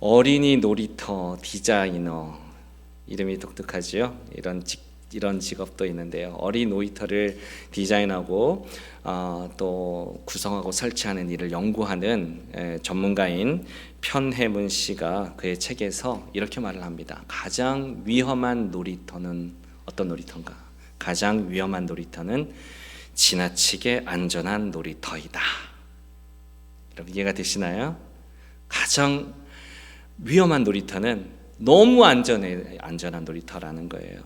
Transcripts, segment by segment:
어린이 놀이터 디자이너, 이름이 독특하지요. 이런 직업도 있는데요. 어린이 놀이터를 디자인하고 또 구성하고 설치하는 일을 연구하는 전문가인 편혜문 씨가 그의 책에서 이렇게 말을 합니다. 가장 위험한 놀이터는 어떤 놀이터인가? 가장 위험한 놀이터는 지나치게 안전한 놀이터이다. 여러분 이해가 되시나요? 가장 위험한 놀이터는 너무 안전한 놀이터라는 거예요.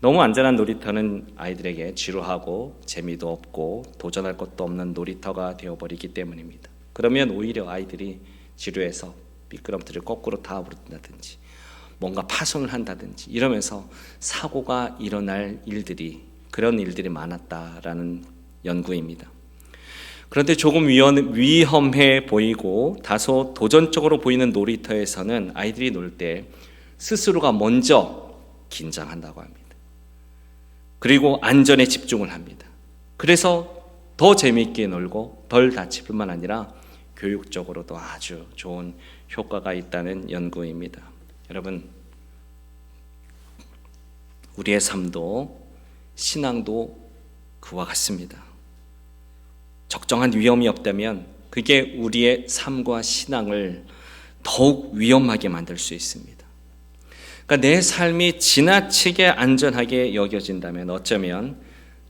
너무 안전한 놀이터는 아이들에게 지루하고 재미도 없고 도전할 것도 없는 놀이터가 되어버리기 때문입니다. 그러면 오히려 아이들이 지루해서 미끄럼틀을 거꾸로 타버린다든지 뭔가 파손을 한다든지 이러면서 사고가 일어날 그런 일들이 많았다라는 연구입니다. 그런데 조금 위험해 보이고 다소 도전적으로 보이는 놀이터에서는 아이들이 놀 때 스스로가 먼저 긴장한다고 합니다. 그리고 안전에 집중을 합니다. 그래서 더 재미있게 놀고 덜 다칠 뿐만 아니라 교육적으로도 아주 좋은 효과가 있다는 연구입니다. 여러분, 우리의 삶도 신앙도 그와 같습니다. 적정한 위험이 없다면 그게 우리의 삶과 신앙을 더욱 위험하게 만들 수 있습니다. 그러니까 내 삶이 지나치게 안전하게 여겨진다면 어쩌면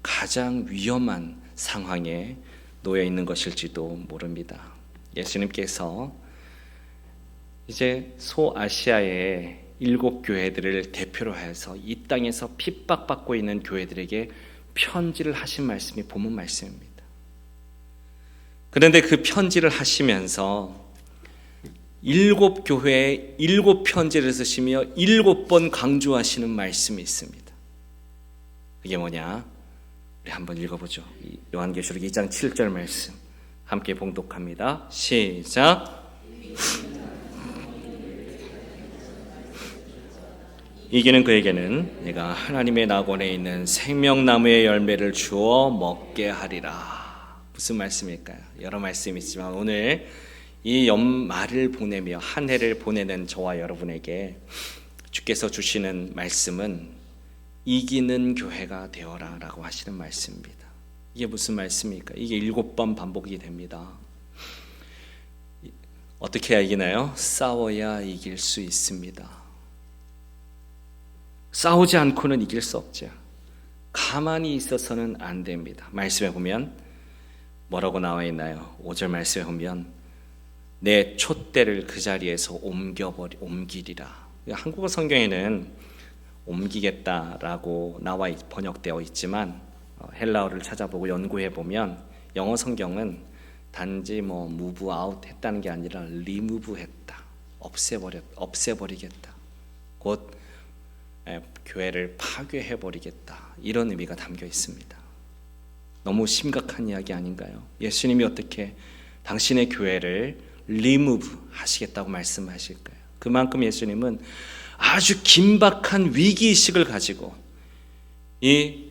가장 위험한 상황에 놓여 있는 것일지도 모릅니다. 예수님께서 이제 소아시아의 7교회들을 대표로 해서 이 땅에서 핍박받고 있는 교회들에게 편지를 하신 말씀이 본문 말씀입니다. 그런데 그 편지를 하시면서 7교회에 7편지를 쓰시며 7번 강조하시는 말씀이 있습니다. 그게 뭐냐? 우리 한번 읽어보죠. 요한계시록 2장 7절 말씀 함께 봉독합니다. 시작. 이기는 그에게는 내가 하나님의 낙원에 있는 생명나무의 열매를 주어 먹게 하리라. 무슨 말씀일까요? 여러 말씀이 있지만 오늘 이 연말을 보내며 한 해를 보내는 저와 여러분에게 주께서 주시는 말씀은 이기는 교회가 되어라 라고 하시는 말씀입니다. 이게 무슨 말씀입니까? 이게 7번 반복이 됩니다. 어떻게 해야 이기나요? 싸워야 이길 수 있습니다. 싸우지 않고는 이길 수 없죠. 가만히 있어서는 안 됩니다. 말씀에 보면 뭐라고 나와 있나요? 5절 말씀에 보면 내 촛대를 그 자리에서 옮기리라. 한국어 성경에는 옮기겠다라고 번역되어 있지만 헬라어를 찾아보고 연구해 보면 영어 성경은 단지 move out 했다는 게 아니라 remove 했다, 없애버리겠다, 곧 교회를 파괴해 버리겠다, 이런 의미가 담겨 있습니다. 너무 심각한 이야기 아닌가요? 예수님이 어떻게 당신의 교회를 remove 하시겠다고 말씀하실까요? 그만큼 예수님은 아주 긴박한 위기의식을 가지고 이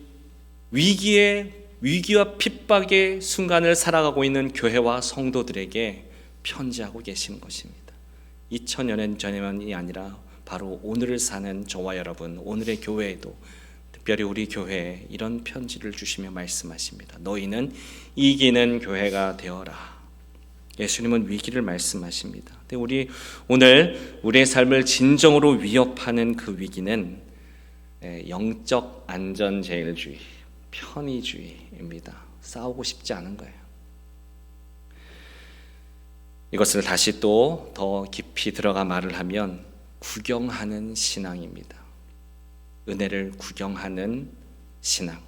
위기와 핍박의 순간을 살아가고 있는 교회와 성도들에게 편지하고 계시는 것입니다. 2000여 년 전만이 아니라 바로 오늘을 사는 저와 여러분, 오늘의 교회에도 특별히 우리 교회에 이런 편지를 주시며 말씀하십니다. 너희는 이기는 교회가 되어라. 예수님은 위기를 말씀하십니다. 근데 오늘 우리의 삶을 진정으로 위협하는 그 위기는 영적 안전제일주의, 편의주의입니다. 싸우고 싶지 않은 거예요. 이것을 다시 또 더 깊이 들어가 말을 하면 구경하는 신앙입니다. 은혜를 구경하는 신앙.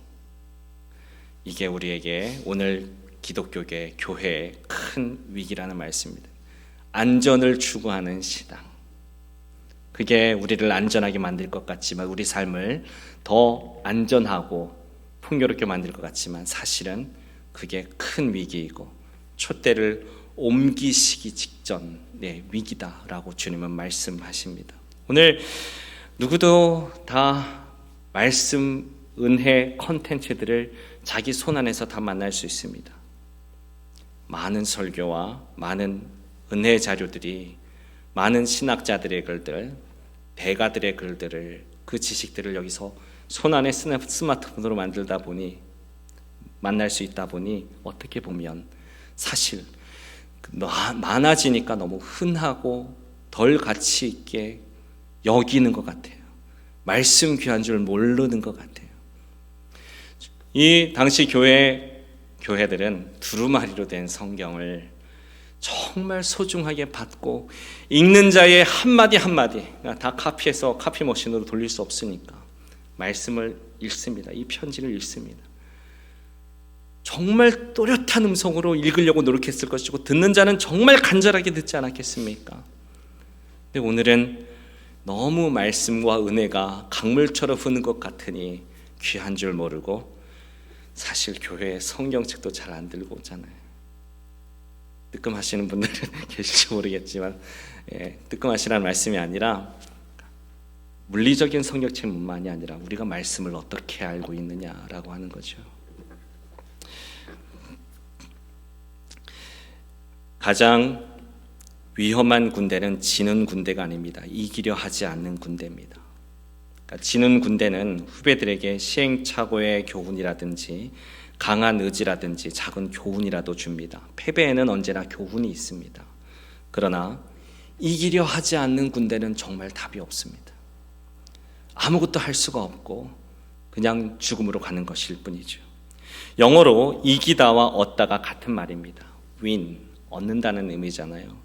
이게 우리에게 오늘 기독교계 교회의 큰 위기라는 말씀입니다. 안전을 추구하는 신앙. 그게 우리를 안전하게 만들 것 같지만, 우리 삶을 더 안전하고 풍요롭게 만들 것 같지만 사실은 그게 큰 위기이고 촛대를 옮기시기 직전의 위기다라고 주님은 말씀하십니다. 오늘 누구도 다 말씀, 은혜, 컨텐츠들을 자기 손 안에서 다 만날 수 있습니다. 많은 설교와 많은 은혜 자료들이 많은 신학자들의 글들, 대가들의 글들을, 그 지식들을 여기서 손안에 스마트폰으로 만날 수 있다 보니 어떻게 보면 사실 많아지니까 너무 흔하고 덜 가치 있게 여기는 것 같아요. 말씀 귀한 줄 모르는 것 같아요. 이 당시 교회들은 두루마리로 된 성경을 정말 소중하게 받고 읽는 자의 한마디 한마디 다 카피해서 카피 머신으로 돌릴 수 없으니까 말씀을 읽습니다. 이 편지를 읽습니다. 정말 또렷한 음성으로 읽으려고 노력했을 것이고 듣는 자는 정말 간절하게 듣지 않았겠습니까? 근데 오늘은 너무 말씀과 은혜가 강물처럼 흐르는 것 같으니 귀한 줄 모르고 사실 교회에 성경책도 잘 안 들고 오잖아요. 뜨끔하시는 분들은 계실지 모르겠지만 뜨끔하시라는 말씀이 아니라 물리적인 성경책뿐만이 아니라 우리가 말씀을 어떻게 알고 있느냐라고 하는 거죠. 가장 위험한 군대는 지는 군대가 아닙니다. 이기려 하지 않는 군대입니다. 그러니까 지는 군대는 후배들에게 시행착오의 교훈이라든지 강한 의지라든지 작은 교훈이라도 줍니다. 패배에는 언제나 교훈이 있습니다. 그러나 이기려 하지 않는 군대는 정말 답이 없습니다. 아무것도 할 수가 없고 그냥 죽음으로 가는 것일 뿐이죠. 영어로 이기다와 얻다가 같은 말입니다. win, 얻는다는 의미잖아요.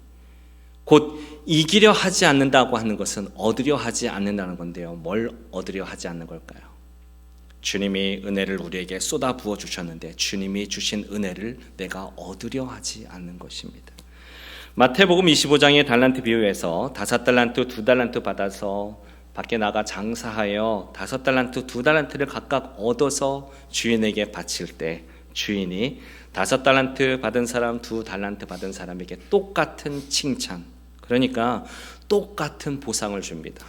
곧 이기려 하지 않는다고 하는 것은 얻으려 하지 않는다는 건데요. 뭘 얻으려 하지 않는 걸까요? 주님이 은혜를 우리에게 쏟아 부어 주셨는데 주님이 주신 은혜를 내가 얻으려 하지 않는 것입니다. 마태복음 25장의 달란트 비유에서 5달란트, 2달란트 받아서 밖에 나가 장사하여 5달란트, 2달란트를 각각 얻어서 주인에게 바칠 때 주인이 5달란트 받은 사람, 2달란트 받은 사람에게 똑같은 칭찬, 그러니까 똑같은 보상을 줍니다.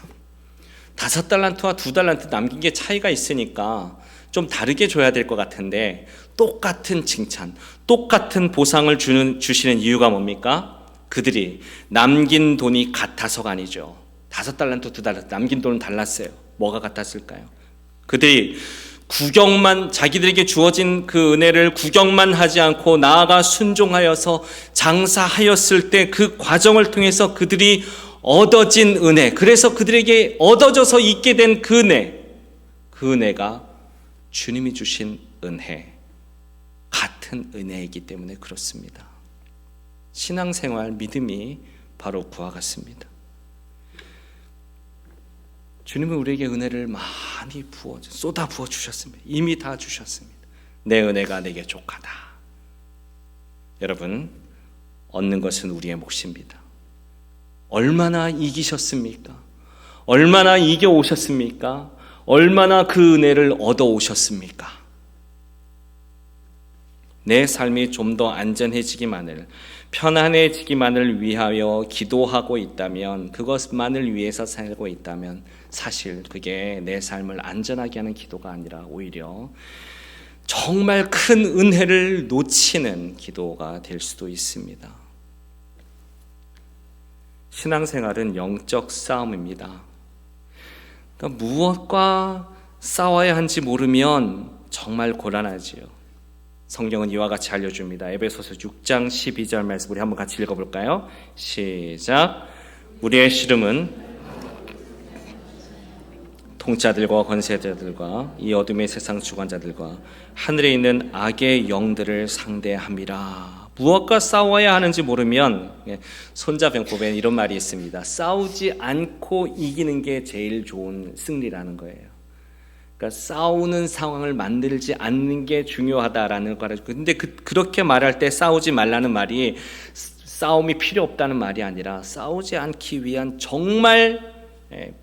5달란트와 2달란트 남긴 게 차이가 있으니까 좀 다르게 줘야 될 것 같은데 똑같은 칭찬, 똑같은 보상을 주시는 이유가 뭡니까? 그들이 남긴 돈이 같아서가 아니죠. 5달란트, 2달란트 남긴 돈은 달랐어요. 뭐가 같았을까요? 그들이 자기들에게 주어진 그 은혜를 구경만 하지 않고 나아가 순종하여서 장사하였을 때 그 과정을 통해서 그들이 얻어진 은혜, 그래서 그들에게 얻어져서 있게 된 그 은혜가 주님이 주신 은혜, 같은 은혜이기 때문에 그렇습니다. 신앙생활, 믿음이 바로 그와 같습니다. 주님은 우리에게 은혜를 많이 쏟아 부어 주셨습니다. 이미 다 주셨습니다. 내 은혜가 내게 족하다. 여러분, 얻는 것은 우리의 몫입니다. 얼마나 이기셨습니까? 얼마나 이겨오셨습니까? 얼마나 그 은혜를 얻어오셨습니까? 내 삶이 좀 더 안전해지기만을, 편안해지기만을 위하여 기도하고 있다면, 그것만을 위해서 살고 있다면 사실 그게 내 삶을 안전하게 하는 기도가 아니라 오히려 정말 큰 은혜를 놓치는 기도가 될 수도 있습니다. 신앙생활은 영적 싸움입니다. 그러니까 무엇과 싸워야 하는지 모르면 정말 곤란하지요. 성경은 이와 같이 알려줍니다. 에베소서 6장 12절 말씀 우리 한번 같이 읽어볼까요? 시작. 우리의 씨름은 통치자들과 권세자들과 이 어둠의 세상 주관자들과 하늘에 있는 악의 영들을 상대함이라. 무엇과 싸워야 하는지 모르면 손자병법에 이런 말이 있습니다. 싸우지 않고 이기는 게 제일 좋은 승리라는 거예요. 그러니까 싸우는 상황을 만들지 않는 게 중요하다라는 거라죠. 근데 그렇게 말할 때 싸우지 말라는 말이 싸움이 필요 없다는 말이 아니라 싸우지 않기 위한 정말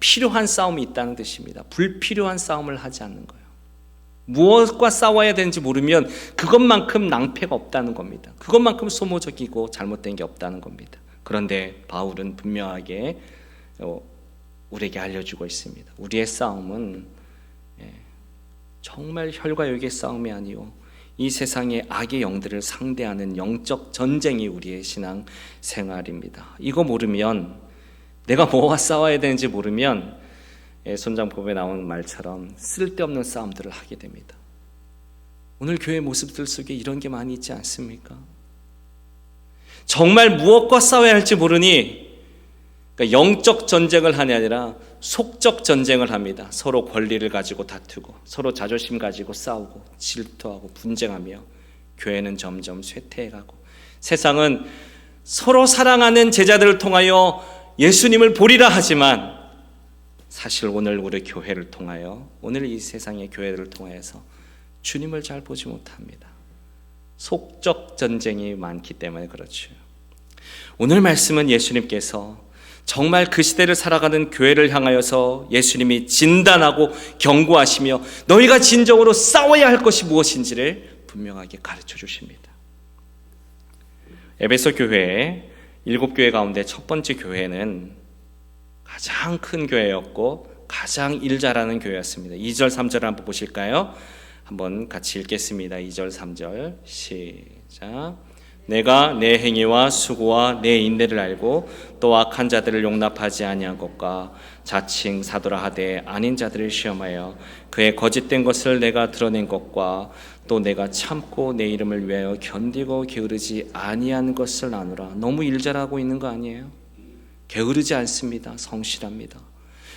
필요한 싸움이 있다는 뜻입니다. 불필요한 싸움을 하지 않는 거예요. 무엇과 싸워야 되는지 모르면 그것만큼 낭패가 없다는 겁니다. 그것만큼 소모적이고 잘못된 게 없다는 겁니다. 그런데 바울은 분명하게 우리에게 알려주고 있습니다. 우리의 싸움은 정말 혈과 육의 싸움이 아니요 이 세상의 악의 영들을 상대하는 영적 전쟁이 우리의 신앙 생활입니다. 이거 모르면 내가 뭐와 싸워야 되는지 모르면 손장법에 나온 말처럼 쓸데없는 싸움들을 하게 됩니다. 오늘 교회 모습들 속에 이런 게 많이 있지 않습니까? 정말 무엇과 싸워야 할지 모르니 그러니까 영적 전쟁을 하는 게 아니라 속적 전쟁을 합니다. 서로 권리를 가지고 다투고 서로 자존심 가지고 싸우고 질투하고 분쟁하며 교회는 점점 쇠퇴해가고 세상은 서로 사랑하는 제자들을 통하여 예수님을 보리라 하지만 사실 오늘 우리 교회를 통하여 오늘 이 세상의 교회를 통해서 주님을 잘 보지 못합니다. 속적 전쟁이 많기 때문에 그렇죠. 오늘 말씀은 예수님께서 정말 그 시대를 살아가는 교회를 향하여서 예수님이 진단하고 경고하시며 너희가 진정으로 싸워야 할 것이 무엇인지를 분명하게 가르쳐 주십니다. 에베소 교회 7교회 가운데 첫 번째 교회는 가장 큰 교회였고 가장 일 잘하는 교회였습니다. 2절 3절을 한번 보실까요? 한번 같이 읽겠습니다. 2절 3절 시작. 내가 내 행위와 수고와 내 인내를 알고 또 악한 자들을 용납하지 아니한 것과 자칭 사도라 하되 아닌 자들을 시험하여 그의 거짓된 것을 내가 드러낸 것과 또 내가 참고 내 이름을 위하여 견디고 게으르지 아니한 것을 나누라. 너무 일 잘하고 있는 거 아니에요? 게으르지 않습니다. 성실합니다.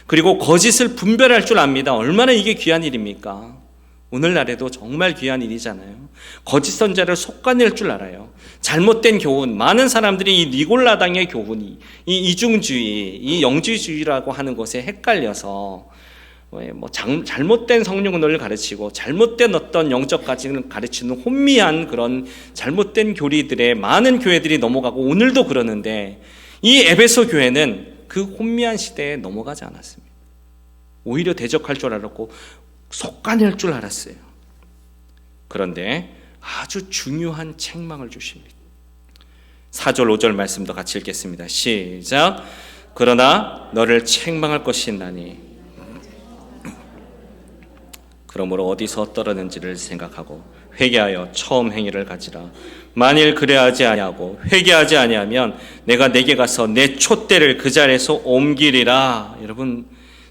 그리고 거짓을 분별할 줄 압니다. 얼마나 이게 귀한 일입니까? 오늘날에도 정말 귀한 일이잖아요. 거짓 선자를 속아낼 줄 알아요. 잘못된 교훈, 많은 사람들이 이 니골라당의 교훈이 이 이중주의, 이 영지주의라고 하는 것에 헷갈려서 잘못된 성령 논리를 가르치고 잘못된 어떤 영적 가치를 가르치는 혼미한 그런 잘못된 교리들에 많은 교회들이 넘어가고 오늘도 그러는데 이 에베소 교회는 그 혼미한 시대에 넘어가지 않았습니다. 오히려 대적할 줄 알았고 속아낼 줄 알았어요. 그런데 아주 중요한 책망을 주십니다. 4절 5절 말씀도 같이 읽겠습니다. 시작. 그러나 너를 책망할 것이 있나니 그러므로 어디서 떨어졌는지를 생각하고 회개하여 처음 행위를 가지라. 만일 그래하지 아니하고 회개하지 아니하면 내가 내게 가서 내 촛대를 그 자리에서 옮기리라. 여러분,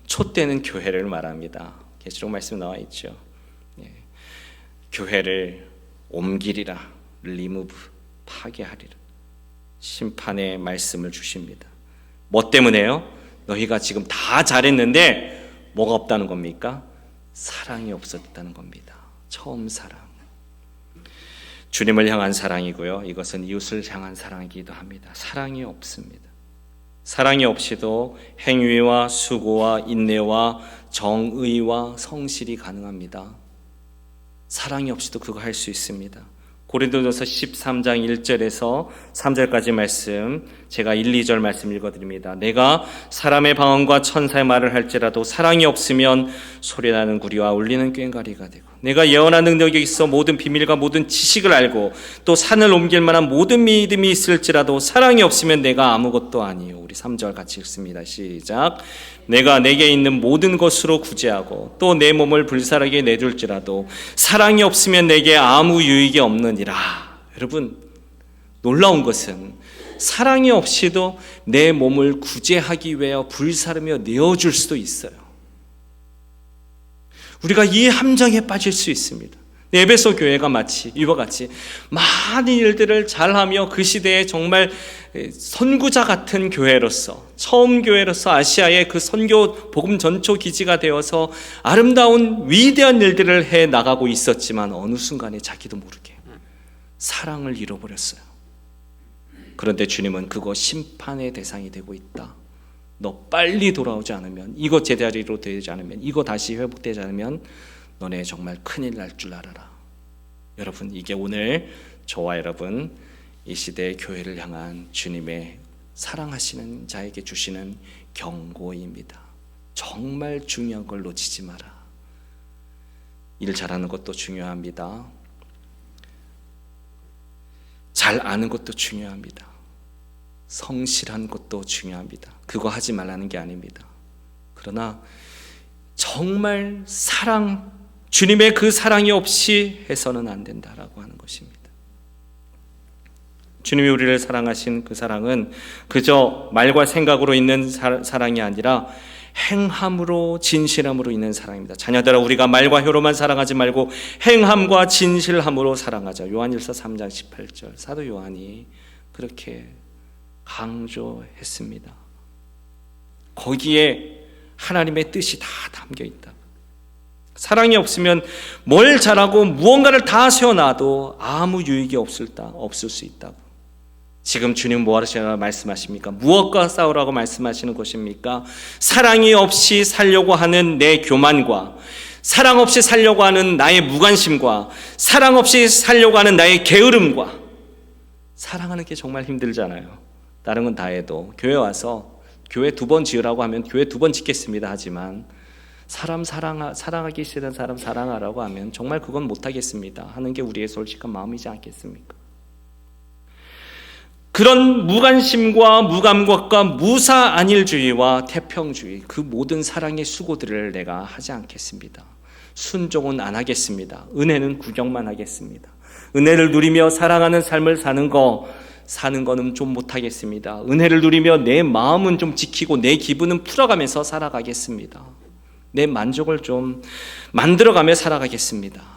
촛대는 교회를 말합니다. 계시록 말씀 나와 있죠. 교회를 옮기리라. 리무브, 파괴하리라. 심판의 말씀을 주십니다. 뭐 때문에요? 너희가 지금 다 잘했는데 뭐가 없다는 겁니까? 사랑이 없었다는 겁니다. 처음 사랑. 주님을 향한 사랑이고요. 이것은 이웃을 향한 사랑이기도 합니다. 사랑이 없습니다. 사랑이 없이도 행위와 수고와 인내와 정의와 성실이 가능합니다. 사랑이 없이도 그거 할 수 있습니다. 고린도전서 13장 1절에서 3절까지 말씀, 제가 1, 2절 말씀 읽어드립니다. 내가 사람의 방언과 천사의 말을 할지라도 사랑이 없으면 소리나는 구리와 울리는 꽹과리가 되고, 내가 예언한 능력이 있어 모든 비밀과 모든 지식을 알고 또 산을 옮길 만한 모든 믿음이 있을지라도 사랑이 없으면 내가 아무것도 아니요. 우리 3절 같이 읽습니다. 시작. 내가 내게 있는 모든 것으로 구제하고 또 내 몸을 불살하게 내줄지라도 사랑이 없으면 내게 아무 유익이 없느니라. 여러분, 놀라운 것은 사랑이 없이도 내 몸을 구제하기 위하여 불사르며 내어줄 수도 있어요. 우리가 이 함정에 빠질 수 있습니다. 에베소 교회가 마치 이와 같이 많은 일들을 잘하며 그 시대에 정말 선구자 같은 교회로서, 처음 교회로서 아시아의 그 선교 복음 전초 기지가 되어서 아름다운 위대한 일들을 해 나가고 있었지만 어느 순간에 자기도 모르게 사랑을 잃어버렸어요. 그런데 주님은 그거 심판의 대상이 되고 있다. 너 빨리 돌아오지 않으면, 이거 제자리로 되지 않으면, 이거 다시 회복되지 않으면 너네 정말 큰일 날 줄 알아라. 여러분, 이게 오늘 저와 여러분 이 시대의 교회를 향한 주님의 사랑하시는 자에게 주시는 경고입니다. 정말 중요한 걸 놓치지 마라. 일 잘하는 것도 중요합니다. 잘 아는 것도 중요합니다. 성실한 것도 중요합니다. 그거 하지 말라는 게 아닙니다. 그러나 정말 사랑, 주님의 그 사랑이 없이 해서는 안 된다라고 하는 것입니다. 주님이 우리를 사랑하신 그 사랑은 그저 말과 생각으로 있는 사랑이 아니라 행함으로, 진실함으로 있는 사랑입니다. 자녀들아, 우리가 말과 혀로만 사랑하지 말고 행함과 진실함으로 사랑하자. 요한일서 3장 18절 사도 요한이 그렇게 강조했습니다. 거기에 하나님의 뜻이 다 담겨 있다. 사랑이 없으면 뭘 잘하고 무언가를 다 세워놔도 아무 유익이 없을 수 있다고. 지금 주님 뭐 하시라고 말씀하십니까? 무엇과 싸우라고 말씀하시는 것입니까? 사랑이 없이 살려고 하는 내 교만과, 사랑 없이 살려고 하는 나의 무관심과, 사랑 없이 살려고 하는 나의 게으름과. 사랑하는 게 정말 힘들잖아요. 다른 건 다 해도 교회 와서 교회 2번 지으라고 하면 교회 2번 짓겠습니다 하지만 사랑하기 싫은 사람 사랑하라고 하면 정말 그건 못하겠습니다 하는 게 우리의 솔직한 마음이지 않겠습니까? 그런 무관심과 무감각과 무사안일주의와 태평주의, 그 모든 사랑의 수고들을 내가 하지 않겠습니다. 순종은 안 하겠습니다. 은혜는 구경만 하겠습니다. 은혜를 누리며 사랑하는 삶을 사는 거는 좀 못하겠습니다. 은혜를 누리며 내 마음은 좀 지키고 내 기분은 풀어가면서 살아가겠습니다. 내 만족을 좀 만들어가며 살아가겠습니다.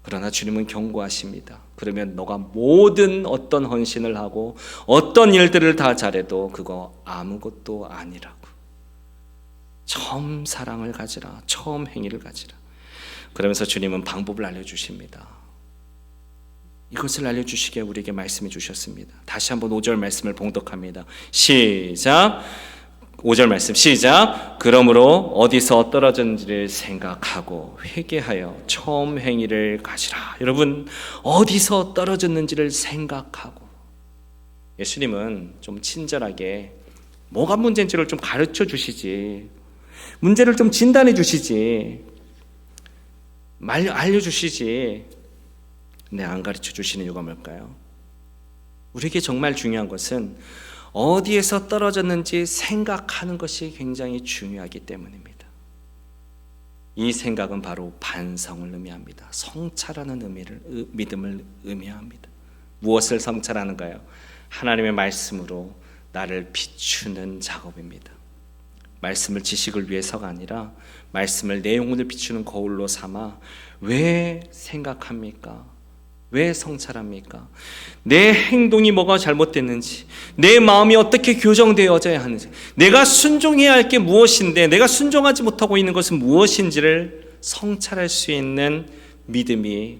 그러나 주님은 경고하십니다. 그러면 너가 모든 어떤 헌신을 하고 어떤 일들을 다 잘해도 그거 아무것도 아니라고. 처음 사랑을 가지라, 처음 행위를 가지라. 그러면서 주님은 방법을 알려주십니다. 이것을 알려주시기에 우리에게 말씀해 주셨습니다. 다시 한번 5절 말씀을 봉독합니다. 시작. 5절 말씀 시작. 그러므로 어디서 떨어졌는지를 생각하고 회개하여 처음 행위를 가지라. 여러분, 어디서 떨어졌는지를 생각하고. 예수님은 좀 친절하게 뭐가 문제인지를 좀 가르쳐 주시지, 문제를 좀 진단해 주시지, 알려주시지. 근데 안 가르쳐 주시는 이유가 뭘까요? 우리에게 정말 중요한 것은 어디에서 떨어졌는지 생각하는 것이 굉장히 중요하기 때문입니다. 이 생각은 바로 반성을 의미합니다. 성찰하는 믿음을 의미합니다. 무엇을 성찰하는가요? 하나님의 말씀으로 나를 비추는 작업입니다. 말씀을 지식을 위해서가 아니라 말씀을 내 영혼을 비추는 거울로 삼아 왜 생각합니까? 왜 성찰합니까? 내 행동이 뭐가 잘못됐는지, 내 마음이 어떻게 교정되어져야 하는지, 내가 순종해야 할 게 무엇인데 내가 순종하지 못하고 있는 것은 무엇인지를 성찰할 수 있는 믿음이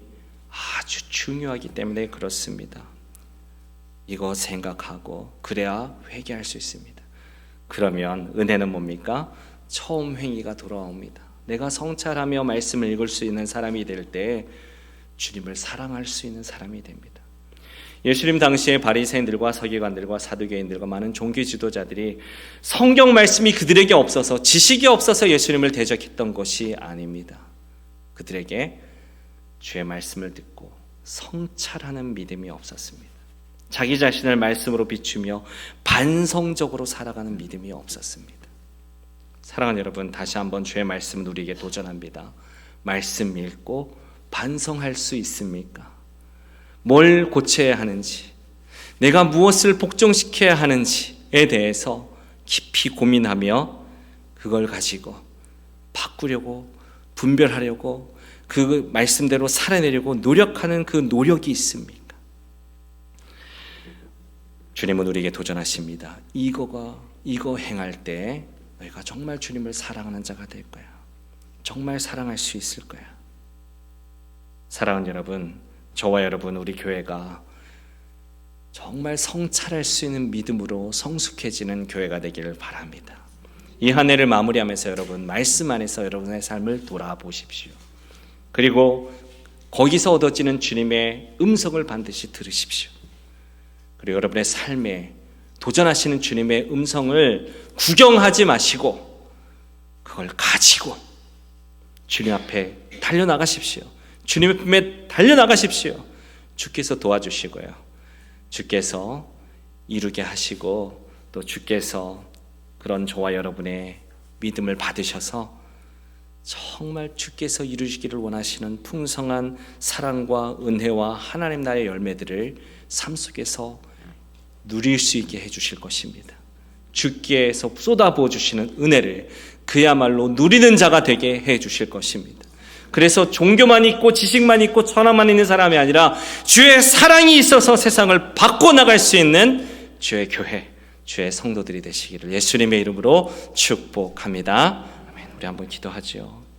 아주 중요하기 때문에 그렇습니다. 이거 생각하고 그래야 회개할 수 있습니다. 그러면 은혜는 뭡니까? 처음 행위가 돌아옵니다. 내가 성찰하며 말씀을 읽을 수 있는 사람이 될 때 주님을 사랑할 수 있는 사람이 됩니다. 예수님 당시에 바리새인들과 서기관들과 사두개인들과 많은 종교 지도자들이 성경 말씀이 그들에게 없어서, 지식이 없어서 예수님을 대적했던 것이 아닙니다. 그들에게 주의 말씀을 듣고 성찰하는 믿음이 없었습니다. 자기 자신을 말씀으로 비추며 반성적으로 살아가는 믿음이 없었습니다. 사랑하는 여러분, 다시 한번 주의 말씀은 우리에게 도전합니다. 말씀 읽고 반성할 수 있습니까? 뭘 고쳐야 하는지, 내가 무엇을 복종시켜야 하는지에 대해서 깊이 고민하며 그걸 가지고 바꾸려고, 분별하려고, 그 말씀대로 살아내려고 노력하는 그 노력이 있습니까? 주님은 우리에게 도전하십니다. 이거 행할 때 너희가 정말 주님을 사랑하는 자가 될 거야. 정말 사랑할 수 있을 거야. 사랑하는 여러분, 저와 여러분, 우리 교회가 정말 성찰할 수 있는 믿음으로 성숙해지는 교회가 되기를 바랍니다. 이 한 해를 마무리하면서 여러분, 말씀 안에서 여러분의 삶을 돌아보십시오. 그리고 거기서 얻어지는 주님의 음성을 반드시 들으십시오. 그리고 여러분의 삶에 도전하시는 주님의 음성을 구경하지 마시고 그걸 가지고 주님 앞에 달려나가십시오. 주님의 품에 달려나가십시오. 주께서 도와주시고요, 주께서 이루게 하시고, 또 주께서 그런 저와 여러분의 믿음을 받으셔서 정말 주께서 이루시기를 원하시는 풍성한 사랑과 은혜와 하나님 나라의 열매들을 삶 속에서 누릴 수 있게 해주실 것입니다. 주께서 쏟아부어 주시는 은혜를 그야말로 누리는 자가 되게 해주실 것입니다. 그래서 종교만 있고 지식만 있고 천하만 있는 사람이 아니라 주의 사랑이 있어서 세상을 바꿔나갈 수 있는 주의 교회, 주의 성도들이 되시기를 예수님의 이름으로 축복합니다. 아멘. 우리 한번 기도하죠.